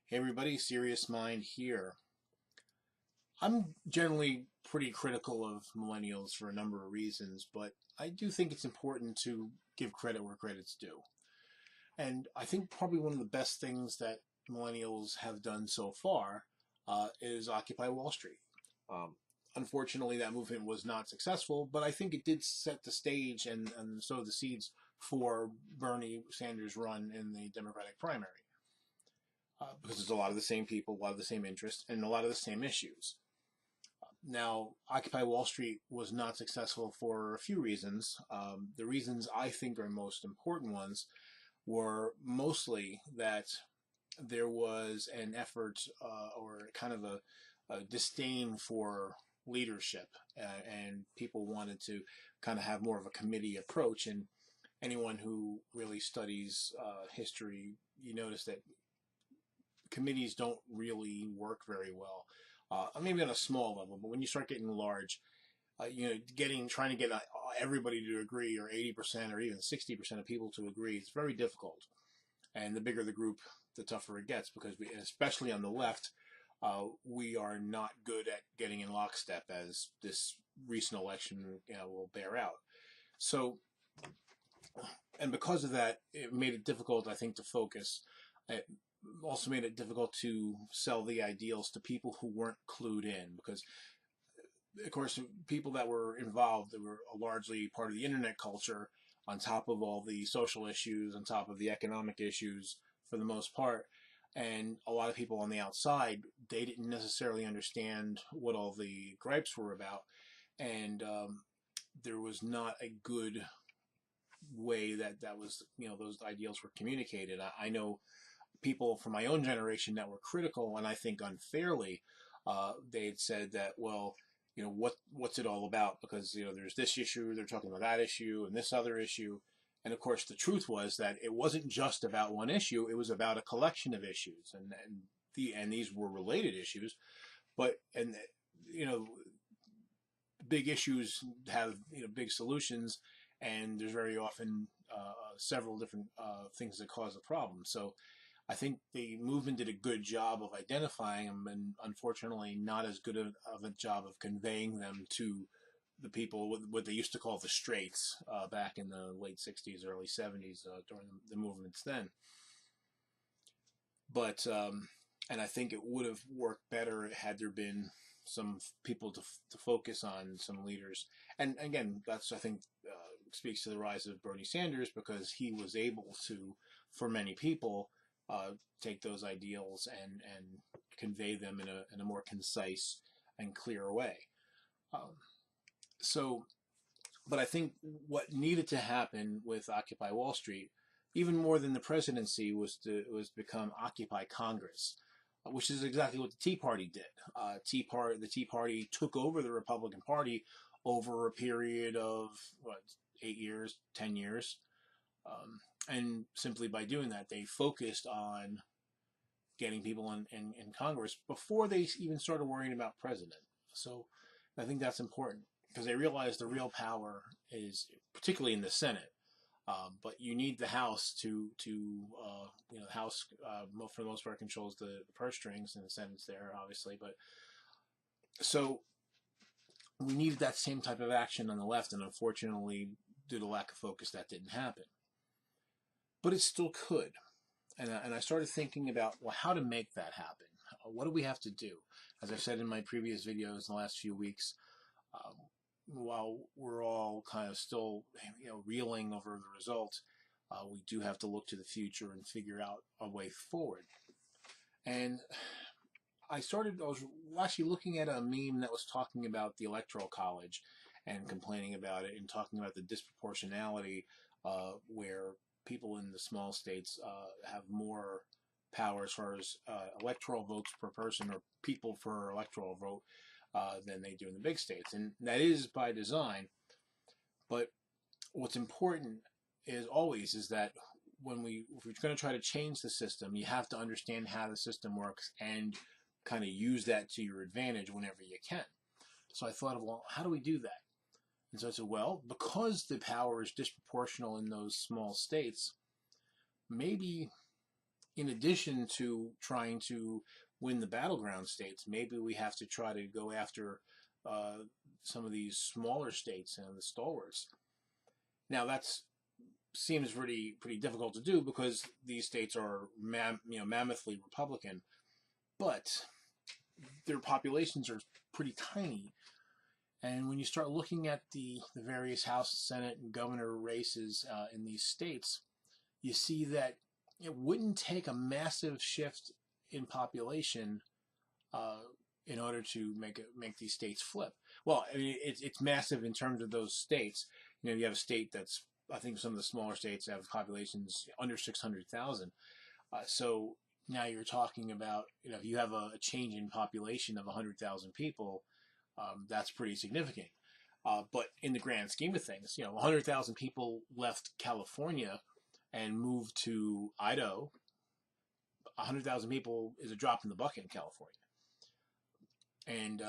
Hey everybody, Serious Mind here. I'm generally pretty critical of millennials for a number of reasons, but I do think it's important to give credit where credit's due. And I think probably one of the best things that millennials have done so far is Occupy Wall Street. Um, Unfortunately, that movement was not successful, but I think it did set the stage and sow the seeds for Bernie Sanders' run in the Democratic primary. Because there's a lot of the same people, a lot of the same interests, and a lot of the same issues. Now, Occupy Wall Street was not successful for a few reasons. The reasons I think are most important ones were mostly that there was an effort or kind of a disdain for leadership, and people wanted to kind of have more of a committee approach. And anyone who really studies history, you notice that committees don't really work very well. Maybe on a small level, but when you start getting large, trying to get everybody to agree, or 80% or even 60% of people to agree, it's very difficult. And the bigger the group, the tougher it gets, because especially on the left, we are not good at getting in lockstep, as this recent election will bear out. So, and because of that, it made it difficult, I think, to focus. It also made it difficult to sell the ideals to people who weren't clued in, because of course people that were involved, that were largely part of the internet culture, on top of all the social issues, on top of the economic issues for the most part. And a lot of people on the outside, they didn't necessarily understand what all the gripes were about. And there was not a good way that was, those ideals were communicated. I know people from my own generation that were critical, and I think unfairly, they had said that, well, what's it all about? Because there's this issue, they're talking about that issue, and this other issue. And of course, the truth was that it wasn't just about one issue; it was about a collection of issues, and these were related issues. But you know, big issues have big solutions, and there's very often several different things that cause a problem. So I think the movement did a good job of identifying them, and unfortunately not as good of a job of conveying them to the people, what they used to call the straights, back in the late 60s, early 70s, during the movements then. But and I think it would have worked better had there been some people to focus on, some leaders. And again, that's, I think, speaks to the rise of Bernie Sanders, because he was able to, for many people, take those ideals and convey them in a more concise and clear way. Um, so, but I think what needed to happen with Occupy Wall Street, even more than the presidency, was become Occupy Congress, which is exactly what the Tea Party did. The Tea Party took over the Republican Party over a period of 8 years, 10 years, and simply by doing that, they focused on getting people in Congress before they even started worrying about president. So I think that's important, because they realized the real power is particularly in the Senate. But you need the House the House, for the most part, controls the purse strings, and the Senate's there, obviously. But so we needed that same type of action on the left, and unfortunately, due to lack of focus, that didn't happen. But it still could. And I started thinking about, well, how to make that happen. What do we have to do? As I've said in my previous videos in the last few weeks, while we're all kind of still, reeling over the results, we do have to look to the future and figure out a way forward. And I was actually looking at a meme that was talking about the Electoral College and complaining about it, and talking about the disproportionality, where people in the small states have more power as far as electoral votes per person, or people per electoral vote, than they do in the big states. And that is by design. But what's important is that if we're going to try to change the system, you have to understand how the system works and kind of use that to your advantage whenever you can. So I thought of, well, how do we do that? And so I said, well, because the power is disproportional in those small states, maybe in addition to trying to win the battleground states, maybe we have to try to go after uh, some of these smaller states and the stalwarts. Now that's seems pretty difficult to do because these states are mammothly Republican, but their populations are pretty tiny. And when you start looking at the various House, Senate, and governor races in these states, you see that it wouldn't take a massive shift in population uh, in order to make these states flip. Well, I mean, it's massive in terms of those states. You have a state that's, I think some of the smaller states have populations under 600,000. So now you're talking about, if you have a change in population of 100,000 people, that's pretty significant. But in the grand scheme of things, 100,000 people left California and moved to Idaho. 100,000 people is a drop in the bucket in California. And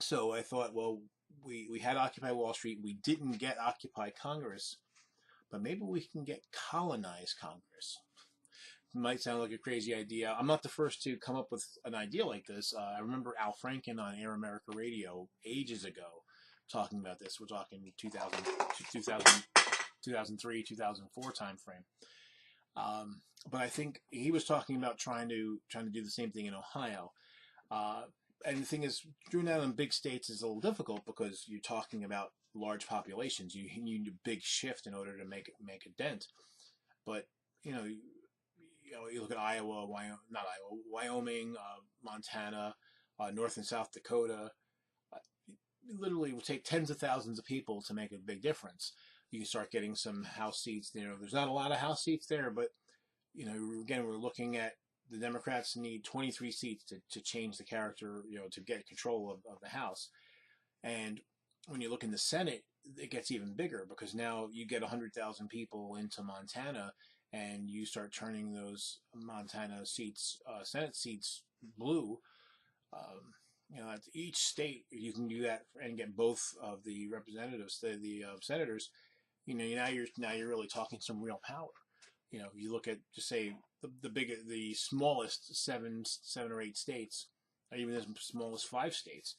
so I thought, well, we had Occupy Wall Street. We didn't get Occupy Congress, but maybe we can get Colonize Congress. It might sound like a crazy idea. I'm not the first to come up with an idea like this. I remember Al Franken on Air America Radio ages ago talking about this. We're talking 2003, 2004 time frame. But I think he was talking about trying to do the same thing in Ohio. And the thing is, doing that in big states is a little difficult because you're talking about large populations. You need a big shift in order to make a dent. But you look at Iowa, Wyoming, Montana, North and South Dakota. It literally will take tens of thousands of people to make a big difference. You can start getting some House seats. There's not a lot of House seats there, but again, we're looking at the Democrats need 23 seats to change the character, to get control of the House. And when you look in the Senate, it gets even bigger because now you get 100,000 people into Montana and you start turning those Montana seats, Senate seats, blue. At each state, you can do that and get both of the representatives, the senators. Now you're really talking some real power. You look at, just say, the smallest seven or eight states, or even as small as 5 states.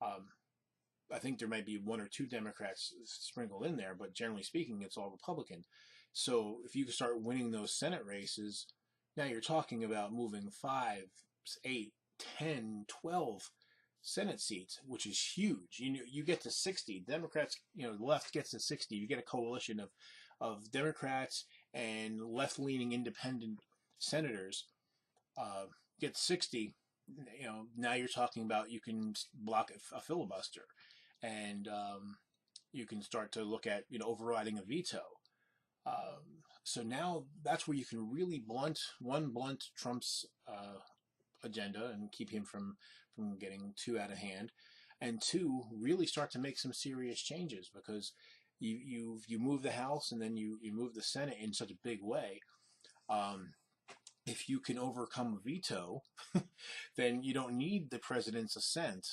I think there might be 1 or 2 Democrats sprinkled in there, but generally speaking, it's all Republican. So if you can start winning those Senate races, now you're talking about moving 5, 8, 10, 12 Senate seats, which is huge. You get to 60. Democrats, the left gets to 60. You get a coalition of Democrats and left-leaning independent senators. Get 60. Now you're talking about you can block a filibuster, and you can start to look at overriding a veto. So now that's where you can really blunt Trump's agenda and keep him from getting too out of hand, and 2, really start to make some serious changes because you move the House and then you move the Senate in such a big way. If you can overcome a veto, then you don't need the president's assent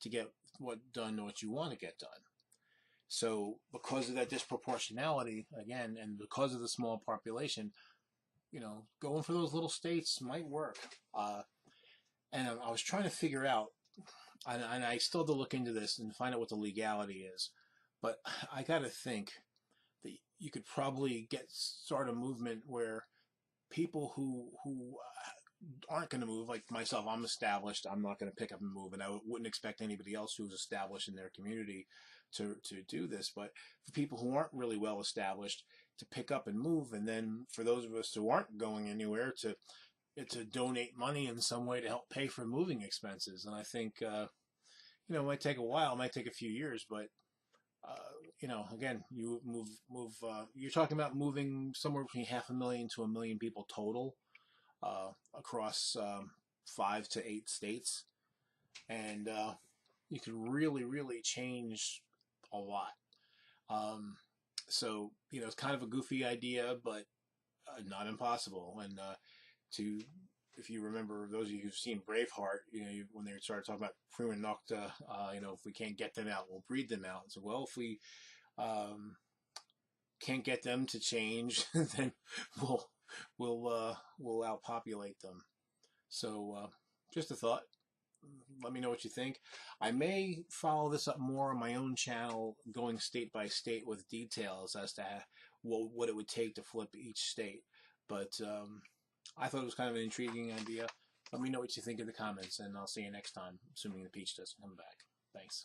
to get what you want to get done. So because of that disproportionality, again, and because of the small population, going for those little states might work. And I was trying to figure out, and I still have to look into this and find out what the legality is, but I got to think that you could probably start a movement where people who aren't going to move, like myself, I'm established, I'm not going to pick up and move, and I wouldn't expect anybody else who's established in their community to do this. But for people who aren't really well established, to pick up and move, and then for those of us who aren't going anywhere, to donate money in some way to help pay for moving expenses. And I think it might take a while, it might take a few years, but again, you move. You're talking about moving somewhere between 500,000 to 1 million people total across 5 to 8 states, and you can really change a lot. So it's kind of a goofy idea, but not impossible. And if you remember, those of you who've seen Braveheart, when they started talking about Freeman Nocta, if we can't get them out, we'll breed them out. So, well, if we can't get them to change, then will outpopulate them. So just a thought. Let me know what you think. I may follow this up more on my own channel, going state by state with details as to what it would take to flip each state. But I thought it was kind of an intriguing idea. Let me know what you think in the comments, and I'll see you next time, assuming the peach doesn't come back. Thanks.